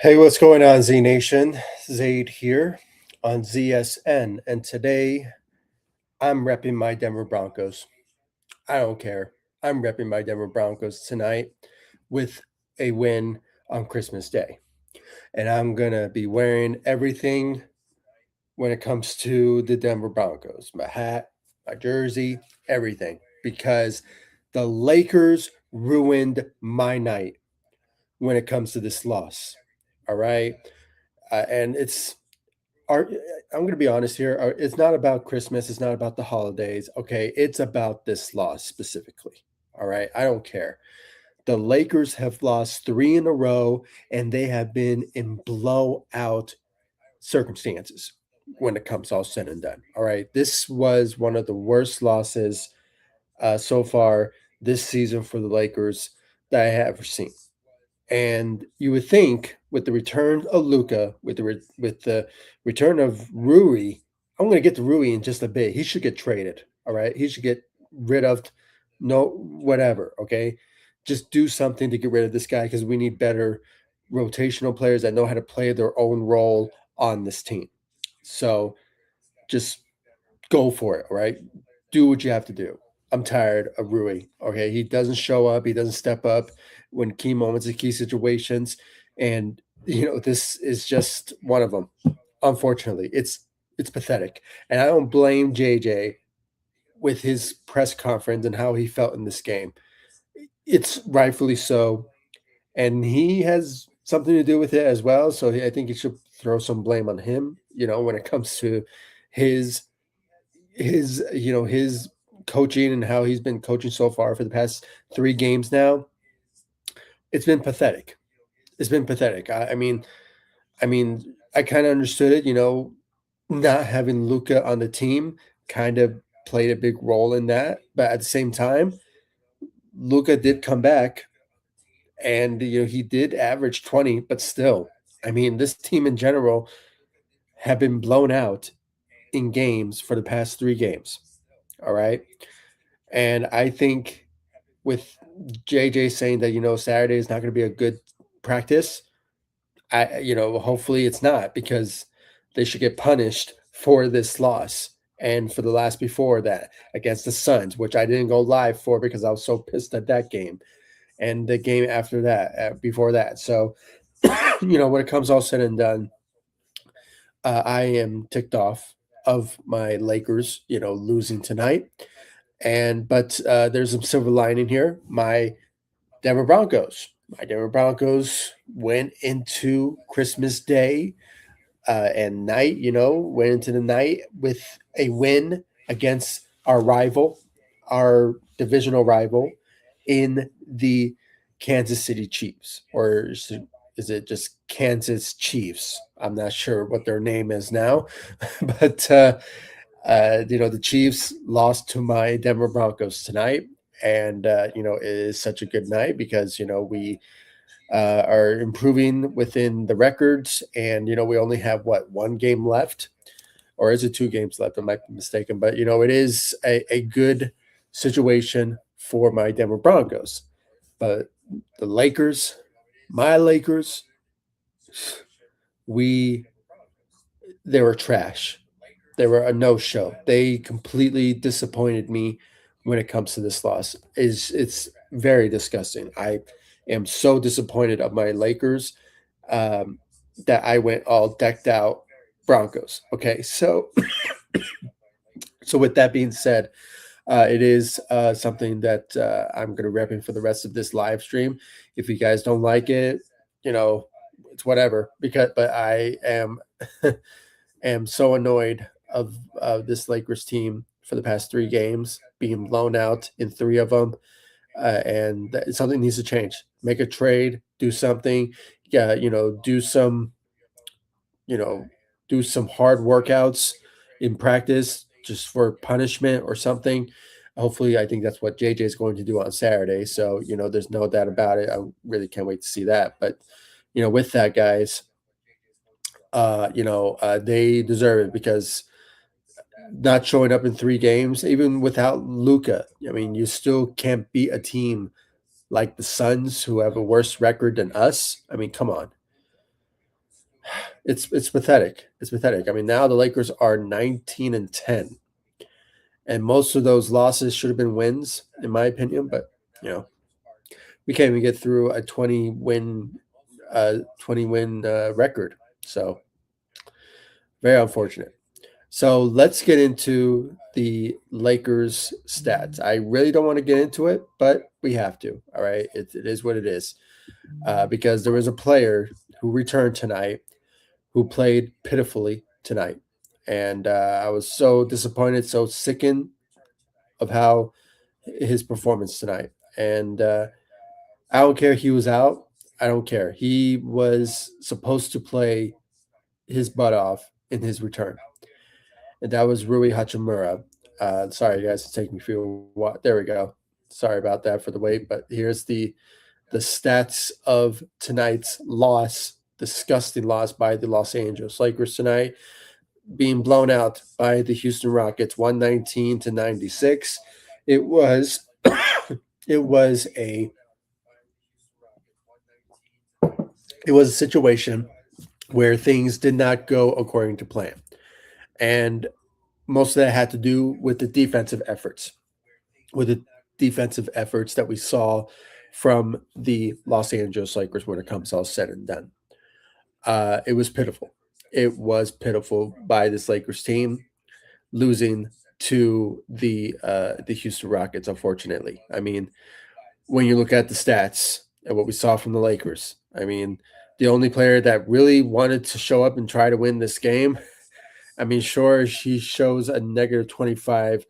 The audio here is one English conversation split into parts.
Hey, what's going on, Z Nation? Zaid here on ZSN, and today I'm repping my Denver Broncos. I don't care. I'm repping my Denver Broncos tonight with a win on Christmas Day. And I'm going to be wearing everything when it comes to the Denver Broncos, my hat, my jersey, everything, because the Lakers ruined my night when it comes to this loss. All right. And it's Our I'm gonna be honest here, it's not about Christmas, it's not about the holidays, okay? It's about this loss specifically, all right? I don't care. The Lakers have lost 3 in a row, and they have been in blowout circumstances when it comes all said and done, all right? This was one of the worst losses, so far this season for the Lakers that I have ever seen. And you would think with the return of Luca, with the return of Rui, I'm going to get to Rui in just a bit. He should get traded. All right, he should get rid of no whatever. Okay, just do something to get rid of this guy because we need better rotational players that know how to play their own role on this team. So just go for it. All right, do what you have to do. I'm tired of Rui. Okay, he doesn't show up. He doesn't step up when key moments and key situations, and this is just one of them. Unfortunately, it's pathetic, and I don't blame JJ with his press conference and how he felt in this game. It's rightfully so, and he has something to do with it as well. So I think you should throw some blame on him. When it comes to his his coaching and how he's been coaching so far for the past 3 games now. It's been pathetic. It's been pathetic. I mean, I kind of understood it. Not having Luca on the team kind of played a big role in that. But at the same time, Luca did come back, and he did average 20. But still, I mean, this team in general have been blown out in games for the past 3 games. All right, and I think with JJ saying that Saturday is not going to be a good practice, hopefully it's not, because they should get punished for this loss and for the last before that against the Suns, which I didn't go live for because I was so pissed at that game and the game after that, before that. So, when it comes all said and done, I am ticked off of my Lakers, losing tonight. But there's some silver lining here. My Denver Broncos went into Christmas Day and night, went into the night with a win against our rival, our divisional rival in the Kansas City Chiefs, or is it just Kansas Chiefs? I'm not sure what their name is now, but the Chiefs lost to my Denver Broncos tonight, and it is such a good night because we are improving within the records, and we only have what, 1 game left, or is it 2 games left? I might be mistaken, but it is a good situation for my Denver Broncos. But the Lakers, my Lakers, we they were trash. They were a no-show. They completely disappointed me when it comes to this loss. It's very disgusting. I am so disappointed of my Lakers, um, that I went all decked out Broncos. Okay, so with that being said, it is something that I'm going to rep in for the rest of this live stream. If you guys don't like it, you know, it's whatever. But I am so annoyed of this Lakers team for the past 3 games, being blown out in 3 of them, and something needs to change. Make a trade, do something. Yeah, you know, do some hard workouts in practice just for punishment or something. Hopefully, I think that's what JJ is going to do on Saturday. So, there's no doubt about it. I really can't wait to see that. But, with that, guys, they deserve it because not showing up in 3 games, even without Luca, I mean, you still can't beat a team like the Suns who have a worse record than us. I mean, come on. It's pathetic. It's pathetic. I mean, now the Lakers are 19-10, and most of those losses should have been wins, in my opinion. But you know, we can't even get through a 20 win record. So very unfortunate. So let's get into the Lakers stats. I really don't want to get into it, but we have to. All right, it is what it is. Because there was a player who returned tonight who played pitifully tonight, and I was so disappointed, so sickened of how his performance tonight. And I don't care he was out. I don't care. He was supposed to play his butt off in his return, and that was Rui Hachimura. Sorry, guys, it's taking me a few. There we go. Sorry about that for the wait, but here's the stats of tonight's loss, disgusting loss by the Los Angeles Lakers tonight, being blown out by the Houston Rockets, 119-96. It was it was a it was a situation where things did not go according to plan. And most of that had to do with the defensive efforts, with the defensive efforts that we saw from the Los Angeles Lakers when it comes all said and done. It was pitiful. It was pitiful by this Lakers team losing to the Houston Rockets. Unfortunately, I mean, when you look at the stats and what we saw from the Lakers, I mean, the only player that really wanted to show up and try to win this game, I mean, sure, she shows a negative 25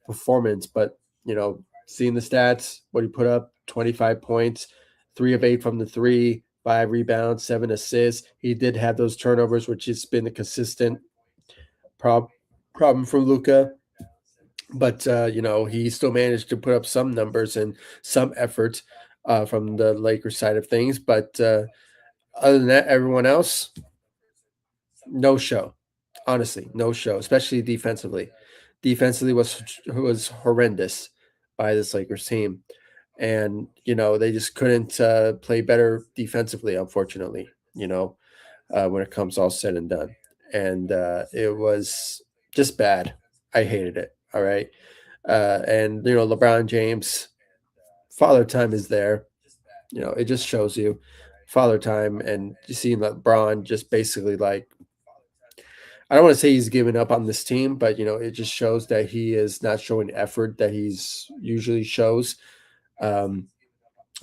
performance, but seeing the stats, what he put up, 25 points, 3 of 8 from the three, 5 rebounds, 7 assists. He did have those turnovers, which has been a consistent prob- problem for Luca. But he still managed to put up some numbers and some effort from the Lakers side of things. But other than that, everyone else, no show. Honestly, no show, especially defensively. Defensively was horrendous by this Lakers team, and they just couldn't play better defensively. Unfortunately, when it comes all said and done, and it was just bad. I hated it. All right, and LeBron James, father time is there. It just shows you father time, and you see LeBron just basically like, I don't want to say he's given up on this team, but it just shows that he is not showing effort that he's usually shows. Um,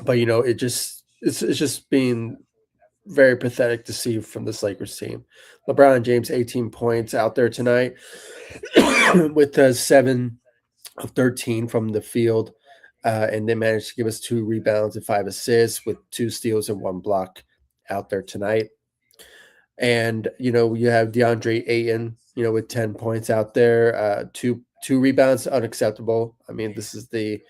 but it's just being very pathetic to see from this Lakers team. LeBron James, 18 points out there tonight with 7 of 13 from the field. And they managed to give us 2 rebounds and 5 assists with 2 steals and 1 block out there tonight. And you have DeAndre Ayton, with 10 points out there, two rebounds, unacceptable. I mean, this is the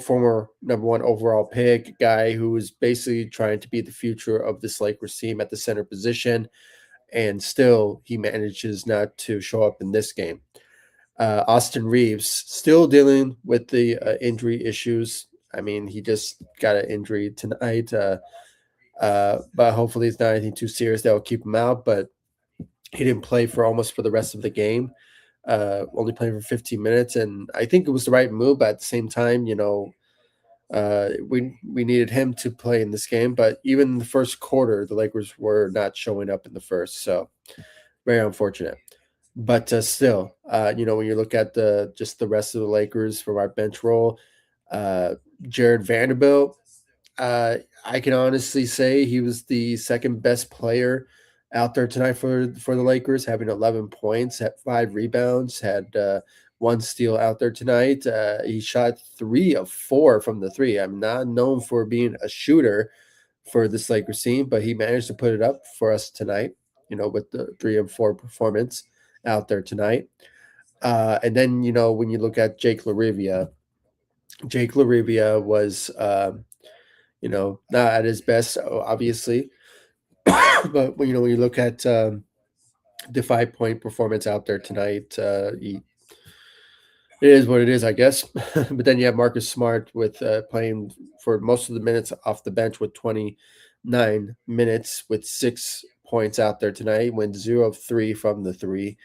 former number one overall pick guy who is basically trying to be the future of this Lakers team at the center position, and still he manages not to show up in this game. Austin Reeves still dealing with the injury issues. I mean, he just got an injury tonight. But hopefully it's not anything too serious that will keep him out. But he didn't play for the rest of the game, only playing for 15 minutes. And I think it was the right move. But at the same time, we needed him to play in this game. But even in the first quarter, the Lakers were not showing up in the first. So very unfortunate. But still, when you look at the rest of the Lakers from our bench roll, Jared Vanderbilt, I can honestly say he was the second best player out there tonight for the Lakers, having 11 points, had 5 rebounds, had 1 steal out there tonight. He shot 3 of 4 from the three. I'm not known for being a shooter for this Lakers team, but he managed to put it up for us tonight. With the 3 of 4 performance out there tonight. And then when you look at Jake LaRivia was. Not at his best, obviously. But when you look at the 5-point performance out there tonight, it is what it is, I guess. But then you have Marcus Smart with playing for most of the minutes off the bench with 29 minutes with 6 points out there tonight. Went 0 of 3 from the three.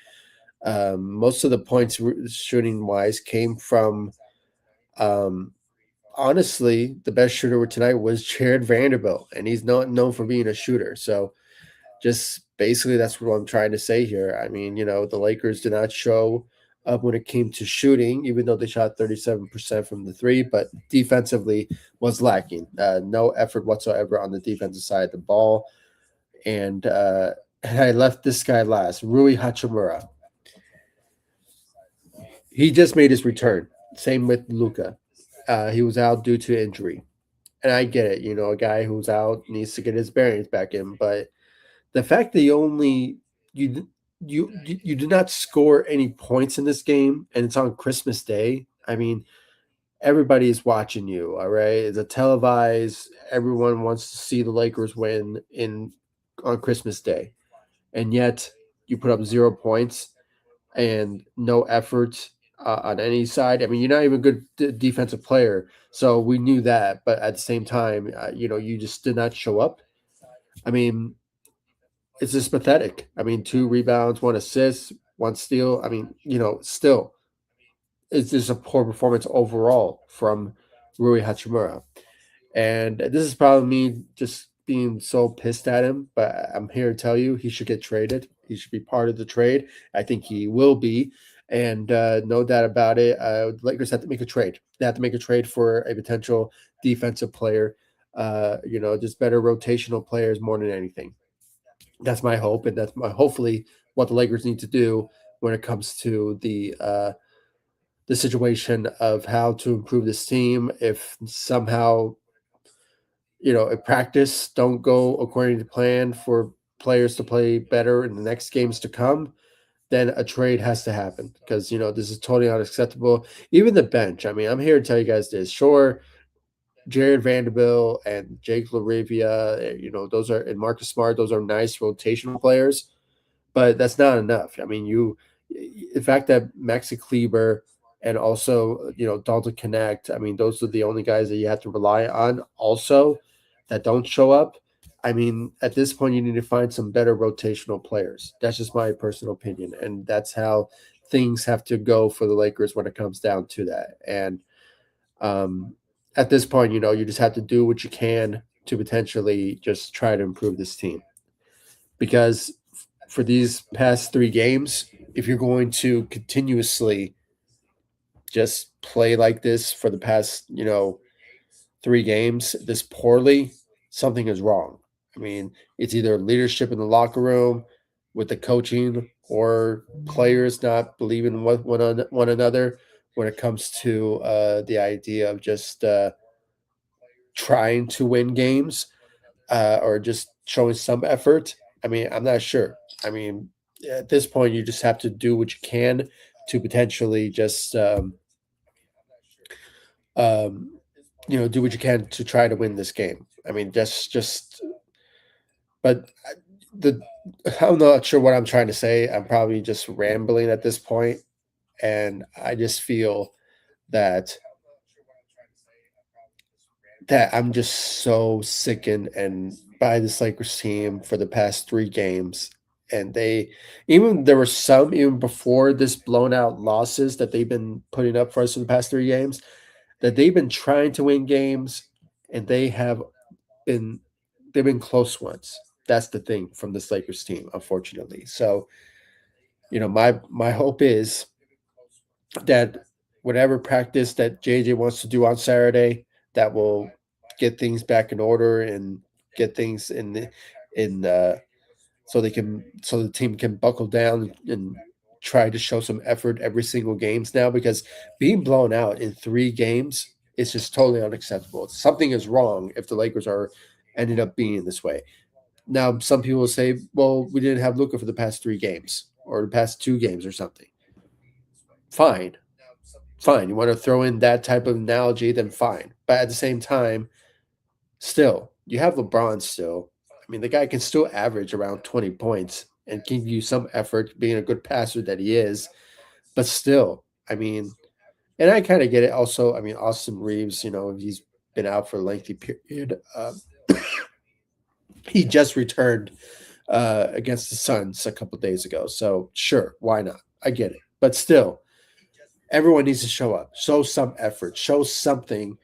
Most of the points shooting wise came from, um, honestly, the best shooter tonight was Jared Vanderbilt, and he's not known for being a shooter. So just basically that's what I'm trying to say here. I mean, the Lakers did not show up when it came to shooting, even though they shot 37% from the three, but defensively was lacking. No effort whatsoever on the defensive side of the ball. And and I left this guy last, Rui Hachimura. He just made his return. Same with Luca. He was out due to injury. And I get it, a guy who's out needs to get his bearings back in, but the fact that you you did not score any points in this game and it's on Christmas Day. I mean, everybody is watching you, all right? It's a televised, everyone wants to see the Lakers win in on Christmas Day. And yet you put up 0 points and no effort on any side. I mean, you're not even a good defensive player, so we knew that. But at the same time, you just did not show up. I mean, it's just pathetic. I mean, 2 rebounds, 1 assist, 1 steal. I mean, still, it's just a poor performance overall from Rui Hachimura. And this is probably me just being so pissed at him, but I'm here to tell you he should get traded. He should be part of the trade. I think he will be. And no doubt about it, the Lakers have to make a trade. They have to make a trade for a potential defensive player, just better rotational players more than anything. That's my hope, and that's hopefully what the Lakers need to do when it comes to the situation of how to improve this team. If somehow if practice don't go according to plan for players to play better in the next games to come, then a trade has to happen because this is totally unacceptable. Even the bench. I mean, I'm here to tell you guys this. Sure, Jared Vanderbilt and Jake LaRavia, those are and Marcus Smart, those are nice rotational players, but that's not enough. I mean, the fact that Maxi Kleber and also Dalton Connect. I mean, those are the only guys that you have to rely on. Also, that don't show up. I mean, at this point, you need to find some better rotational players. That's just my personal opinion, and that's how things have to go for the Lakers when it comes down to that. And um, at this point, you just have to do what you can to potentially just try to improve this team because for these past 3 games, if you're going to continuously just play like this for the past, 3 games this poorly, something is wrong. I mean, it's either leadership in the locker room with the coaching or players not believing in one another when it comes to the idea of just trying to win games or just showing some effort. I mean, I'm not sure. I mean, at this point, you just have to do what you can to potentially just, um, do what you can to try to win this game. I mean, but the, I'm not sure what I'm trying to say. I'm probably just rambling at this point, and I just feel that I'm just so sickened and by this Lakers team for the past 3 games. And even there were some even before this blown out losses that they've been putting up for us for the past 3 games that they've been trying to win games and been they've been close ones. That's the thing from this Lakers team, unfortunately. So, my hope is that whatever practice that JJ wants to do on Saturday, that will get things back in order and get things in so the team can buckle down and try to show some effort every single games now because being blown out in 3 games is just totally unacceptable. Something is wrong if the Lakers are ended up being this way. Now, some people will say, well, we didn't have Luka for the past 3 games or the past 2 games or something. Fine. Fine. You want to throw in that type of analogy, then fine. But at the same time, still, you have LeBron still. I mean, the guy can still average around 20 points and give you some effort being a good passer that he is. But still, I mean, and I kind of get it also. I mean, Austin Reeves, he's been out for a lengthy period. He just returned against the Suns a couple days ago. So sure, why not? I get it, but still, everyone needs to show up, show some effort, show something.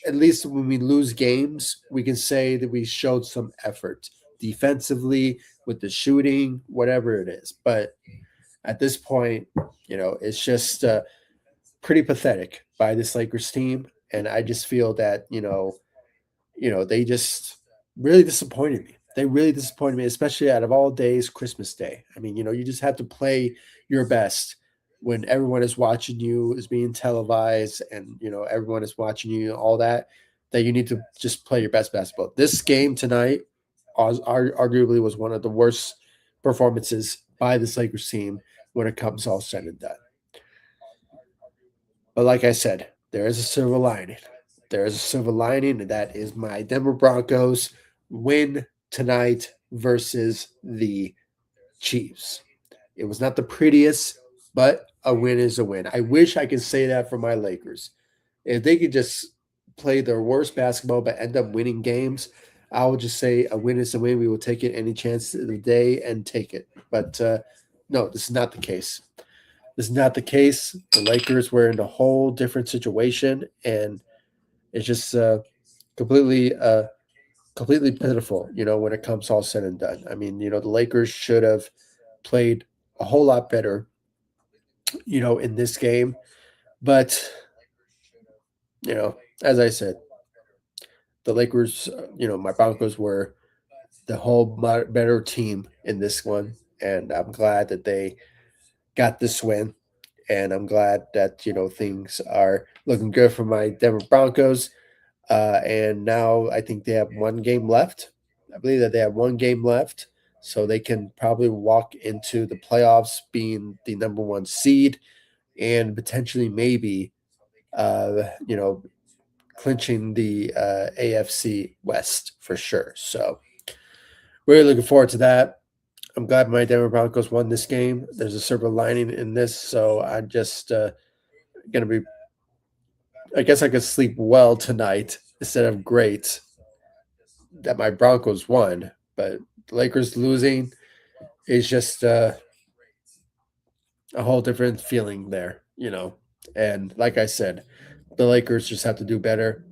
At least when we lose games, we can say that we showed some effort defensively with the shooting, whatever it is. But at this point, it's just pretty pathetic by this Lakers team, and I just feel that they just really disappointed me. They really disappointed me, especially out of all days, Christmas Day. I mean, you just have to play your best when everyone is watching you, is being televised, and everyone is watching you, all that. That you need to just play your best basketball. This game tonight, arguably, was one of the worst performances by this Lakers team when it comes all said and done. But like I said, there is a silver lining. There is a silver lining, and that is my Denver Broncos win tonight versus the Chiefs. It was not the prettiest, but a win is a win. I wish I could say that for my Lakers. If they could just play their worst basketball but end up winning games, I would just say a win is a win. We will take it any chance of the day and take it. But no, this is not the case. This is not the case. The Lakers were in a whole different situation, and it's just completely pitiful. When it comes all said and done. I mean, the Lakers should have played a whole lot better, in this game. But you know, as I said, the Lakers, my Broncos were the whole better team in this one, and I'm glad that they got this win. And I'm glad that things are looking good for my Denver Broncos. And now I think they have one game left. I believe that they have one game left, so they can probably walk into the playoffs being the number one seed and potentially maybe you know clinching the AFC West for sure. So really looking forward to that. I'm glad my Denver Broncos won this game. There's a silver lining in this, so I'm just gonna be. I guess I could sleep well tonight instead of great that my Broncos won, but the Lakers losing is just a whole different feeling there. And like I said, the Lakers just have to do better,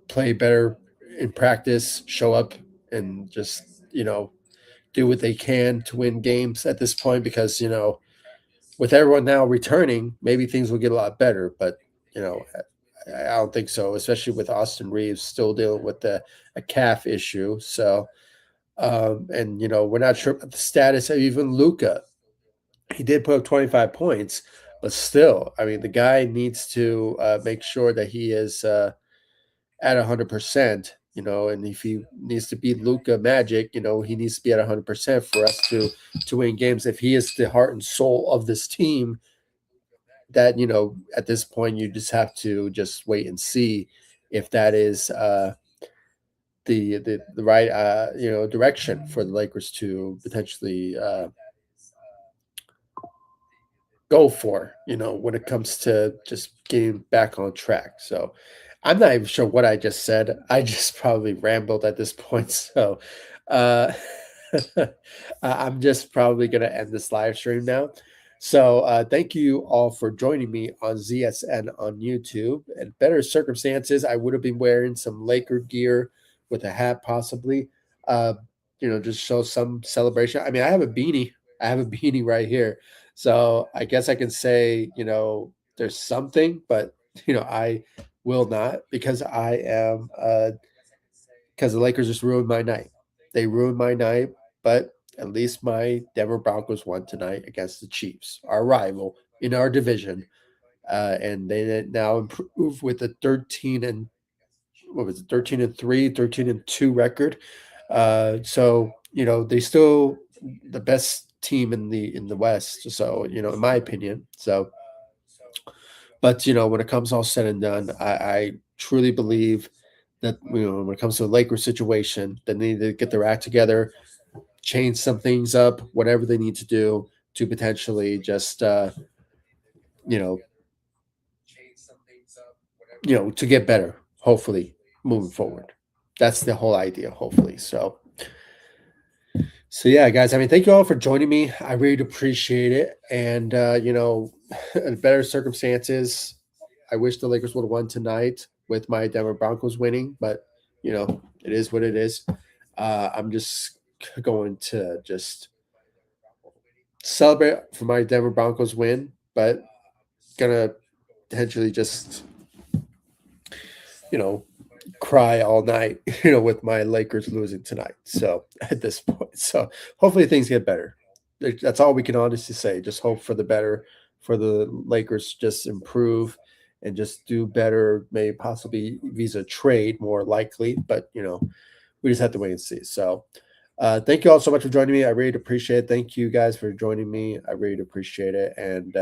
play better in practice, show up, and just you know do what they can to win games at this point because with everyone now returning, maybe things will get a lot better. But you know, I don't think so, especially with Austin Reeves still dealing with a calf issue. So, and we're not sure about the status of even Luca. He did put up 25 points, but still, I mean, the guy needs to make sure that he is at 100%. And if he needs to beat Luca Magic, he needs to be at 100% for us to win games. If he is the heart and soul of this team, that at this point you just have to just wait and see if that is the right direction for the Lakers to potentially go for, when it comes to just getting back on track. So I'm not even sure what I just said. I just probably rambled at this point. So uh, I'm just probably going to end this live stream now. So thank you all for joining me on ZSN on YouTube. In better circumstances, I would have been wearing some Laker gear with a hat possibly. Uh, just show some celebration. I mean, I have a beanie. I have a beanie right here. So I guess I can say, there's something, but I will not because I am because the Lakers just ruined my night. They ruined my night, but at least my Denver Broncos won tonight against the Chiefs, our rival in our division, and they now improve with a 13 and what was it, 13-3, 13-2 record. So they still the best team in the West. So in my opinion. So, but when it comes all said and done, I truly believe that when it comes to the Lakers situation, they need to get their act together, change some things up, whatever they need to do to potentially just you know to get better. Hopefully, moving forward. That's the whole idea. Hopefully, so So yeah, guys, I mean, thank you all for joining me. I really appreciate it. And in better circumstances, I wish the Lakers would have won tonight with my Denver Broncos winning, but it is what it is. I'm just going to just celebrate for my Denver Broncos win, but gonna potentially just you know cry all night, with my Lakers losing tonight. So at this point, so hopefully things get better. That's all we can honestly say. Just hope for the better, for the Lakers just improve and just do better. Maybe possibly visa trade more likely, but we just have to wait and see. So thank you all so much for joining me. I really appreciate it. Thank you guys for joining me. I really appreciate it. And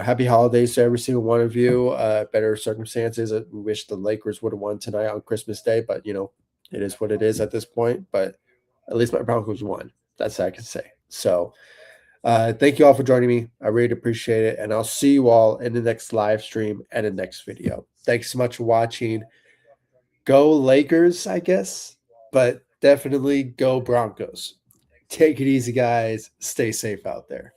happy holidays to every single one of you. Better circumstances. We wish the Lakers would have won tonight on Christmas Day, but it is what it is at this point. But at least my Broncos won. That's all I can say. So thank you all for joining me. I really appreciate it. And I'll see you all in the next live stream and the next video. Thanks so much for watching. Go Lakers, I guess, but definitely go Broncos. Take it easy, guys. Stay safe out there.